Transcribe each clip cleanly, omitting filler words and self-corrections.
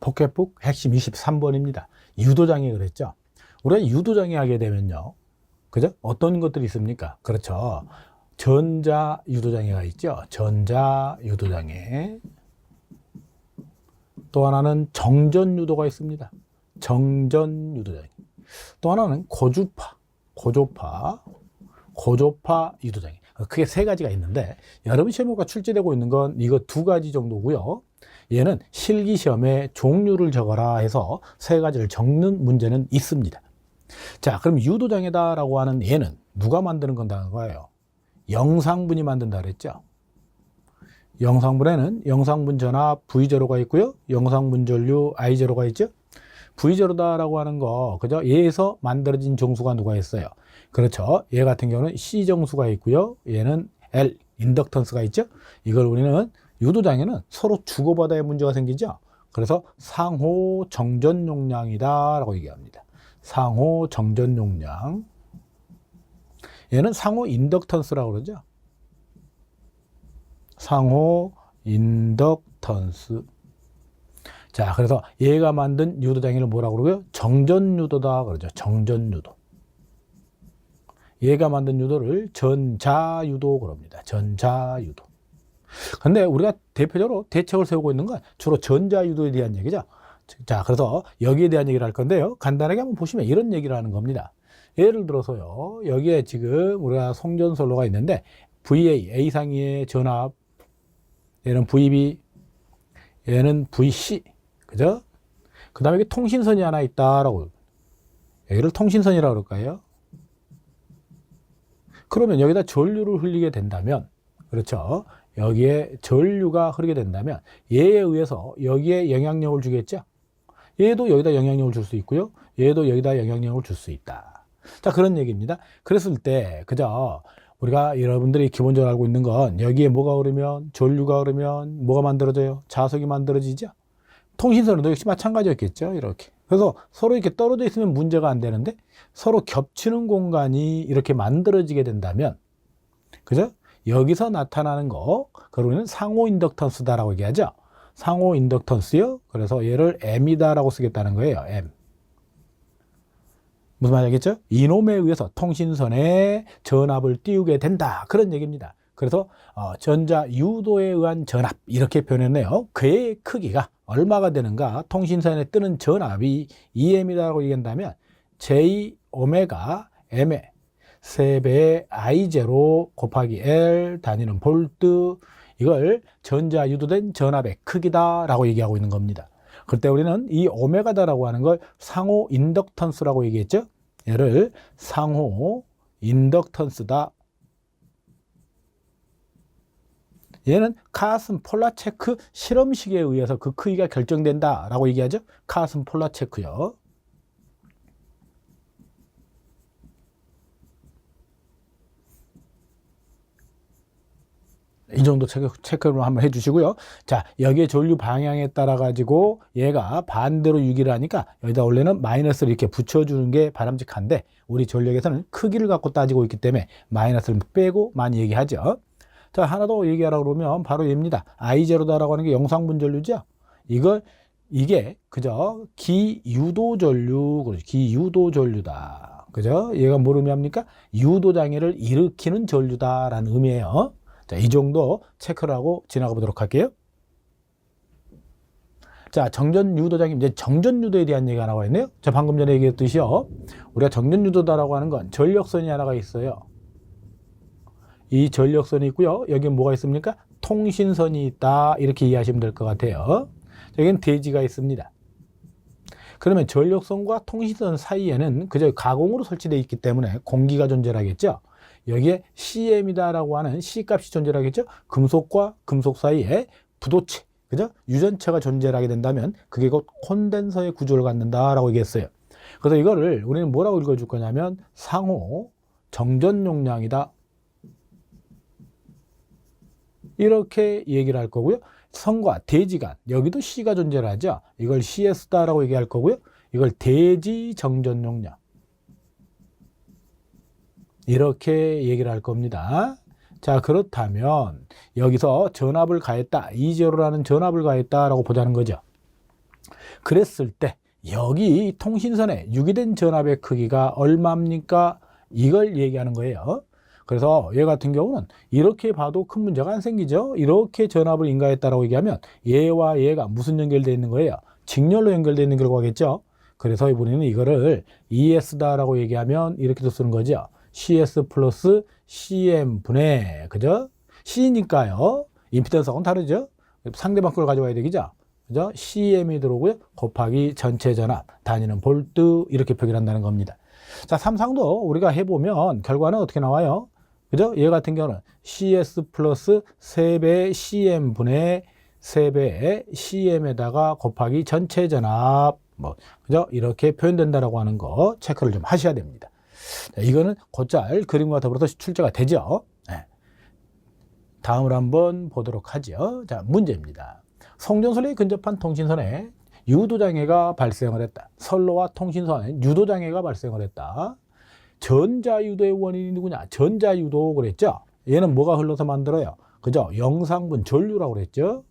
포켓북 핵심 23번입니다. 유도장애 그랬죠. 우리가 유도장애 하게 되면요, 그죠? 어떤 것들이 있습니까? 그렇죠. 전자 유도장애가 있죠. 전자 유도장애. 또 하나는 정전 유도가 있습니다. 정전 유도장애. 또 하나는 고주파 유도장애. 크게 세 가지가 있는데, 여러분 시험과 출제되고 있는 건 이거 두 가지 정도고요. 얘는 실기시험에 종류를 적어라 해서 세 가지를 적는 문제는 있습니다. 자, 그럼 유도장애다라고 하는 얘는 누가 만드는 건다는 거예요? 영상분이 만든다 그랬죠. 영상분에는 영상분 전압 V0가 있고요. 영상분 전류 I0가 있죠. V0다라고 하는 거, 그죠? 얘에서 만들어진 정수가 누가 있어요? 그렇죠. 얘 같은 경우는 C 정수가 있고요. 얘는 L, 인덕턴스가 있죠. 이걸 우리는 유도장애는 서로 주고받아야 문제가 생기죠. 그래서 상호 정전 용량이다 라고 얘기합니다. 상호 정전 용량. 얘는 상호 인덕턴스라고 그러죠. 상호 인덕턴스. 자, 그래서 얘가 만든 유도장애를 뭐라고 그러고요? 정전유도다 그러죠. 정전유도. 얘가 만든 유도를 전자유도 그럽니다. 전자유도. 근데 우리가 대표적으로 대책을 세우고 있는 건 주로 전자유도에 대한 얘기죠. 자, 그래서 여기에 대한 얘기를 할 건데요. 간단하게 한번 보시면 이런 얘기를 하는 겁니다. 예를 들어서요, 여기에 지금 우리가 송전선로가 있는데 VA, A상위의 전압, 얘는 VB, 얘는 VC, 그죠? 그 다음에 여기 통신선이 하나 있다라고, 여기를 통신선이라고 그럴까요? 그러면 여기다 전류를 흘리게 된다면, 그렇죠? 여기에 전류가 흐르게 된다면 얘에 의해서 여기에 영향력을 주겠죠? 얘도 여기다 영향력을 줄 수 있고요. 얘도 여기다 영향력을 줄 수 있다. 자, 그런 얘기입니다. 그랬을 때, 그죠? 우리가 여러분들이 기본적으로 알고 있는 건 여기에 뭐가 흐르면, 전류가 흐르면 뭐가 만들어져요? 자석이 만들어지죠? 통신선도 역시 마찬가지였겠죠? 이렇게. 그래서 서로 이렇게 떨어져 있으면 문제가 안 되는데 서로 겹치는 공간이 이렇게 만들어지게 된다면, 그죠? 여기서 나타나는 거, 그걸 우리는 상호 인덕턴스다라고 얘기하죠. 상호 인덕턴스요. 그래서 얘를 M이다라고 쓰겠다는 거예요. M. 무슨 말인지 알겠죠? 이놈에 의해서 통신선에 전압을 띄우게 된다. 그런 얘기입니다. 그래서 전자 유도에 의한 전압 이렇게 표현했네요. 그의 크기가 얼마가 되는가? 통신선에 뜨는 전압이 EM이다라고 얘기한다면 J 오메가 M의 3배의 I0 곱하기 L 단위는 볼트, 이걸 전자 유도된 전압의 크기다라고 얘기하고 있는 겁니다. 그때 우리는 이 오메가다라고 하는 걸 상호 인덕턴스라고 얘기했죠. 얘를 상호 인덕턴스다. 얘는 카슨 폴라체크 실험식에 의해서 그 크기가 결정된다라고 얘기하죠. 카슨 폴라체크요. 이 정도 체크를 한번 해주시고요. 자, 여기에 전류 방향에 따라 가지고 얘가 반대로 유기를 하니까 여기다 원래는 마이너스를 이렇게 붙여주는 게 바람직한데 우리 전력에서는 크기를 갖고 따지고 있기 때문에 마이너스를 빼고 많이 얘기하죠. 자, 하나 더 얘기하라고 그러면 바로 얘입니다. I0다라고 하는 게 영상분 전류죠. 이게 그죠? 기유도 전류, 그렇죠? 기유도 전류다. 그죠? 얘가 뭘 의미합니까? 유도 장애를 일으키는 전류다라는 의미예요. 자, 이 정도 체크를 하고 지나가 보도록 할게요. 자, 정전유도장애, 이제 정전유도에 대한 얘기가 나와 있네요. 자, 방금 전에 얘기했듯이요. 우리가 정전유도다라고 하는 건 전력선이 하나가 있어요. 이 전력선이 있고요. 여기 뭐가 있습니까? 통신선이 있다. 이렇게 이해하시면 될 것 같아요. 여기는 대지가 있습니다. 그러면 전력선과 통신선 사이에는 그저 가공으로 설치되어 있기 때문에 공기가 존재하겠죠. 여기에 CM이다라고 하는 C값이 존재하겠죠. 금속과 금속 사이에 부도체, 그죠? 유전체가 존재하게 된다면 그게 곧 콘덴서의 구조를 갖는다라고 얘기했어요. 그래서 이거를 우리는 뭐라고 읽어줄 거냐면 상호 정전 용량이다. 이렇게 얘기를 할 거고요. 선과 대지간, 여기도 C가 존재를 하죠. 이걸 CS다라고 얘기할 거고요. 이걸 대지 정전 용량. 이렇게 얘기를 할 겁니다. 자, 그렇다면 여기서 전압을 가했다, E0라는 전압을 가했다라고 보자는 거죠. 그랬을 때 여기 통신선에 유기된 전압의 크기가 얼마입니까? 이걸 얘기하는 거예요. 그래서 얘 같은 경우는 이렇게 봐도 큰 문제가 안 생기죠. 이렇게 전압을 인가했다라고 얘기하면 얘와 얘가 무슨 연결되어 있는 거예요? 직렬로 연결되어 있는 결과겠죠. 그래서 이번에는 이거를 ES다라고 얘기하면 이렇게도 쓰는 거죠. CS 플러스 CM 분의, 그죠? C니까요. 임피던스하고는 다르죠. 상대방 걸 가져와야 되겠죠. 그죠? CM이 들어오고요. 곱하기 전체 전압, 단위는 볼트, 이렇게 표기한다는 겁니다. 자, 삼상도 우리가 해보면 결과는 어떻게 나와요? 그죠? 얘 같은 경우는 CS 플러스 3배 CM 분의 3배 CM에다가 곱하기 전체 전압, 그죠? 이렇게 표현된다라고 하는 거 체크를 좀 하셔야 됩니다. 자, 이거는 곧잘 그림과 더불어서 출제가 되죠. 네. 다음으로 한번 보도록 하죠. 자, 문제입니다. 송전선에 근접한 통신선에 유도장애가 발생을 했다. 선로와 통신선에 유도장애가 발생을 했다. 전자유도의 원인이 누구냐? 전자유도 그랬죠? 얘는 뭐가 흘러서 만들어요? 그죠? 영상분 전류라고 그랬죠?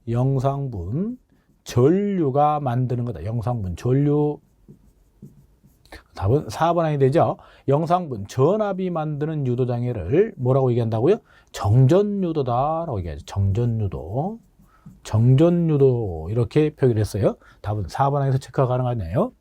영상분 전류가 만드는 거다. 영상분 전류. 답은 4번 아니 되죠? 영상분 전압이 만드는 유도장애를 뭐라고 얘기한다고요? 정전유도다라고 얘기하죠. 정전유도. 정전유도 이렇게 표기를 했어요. 답은 4번 안에서 체크가 가능하네요.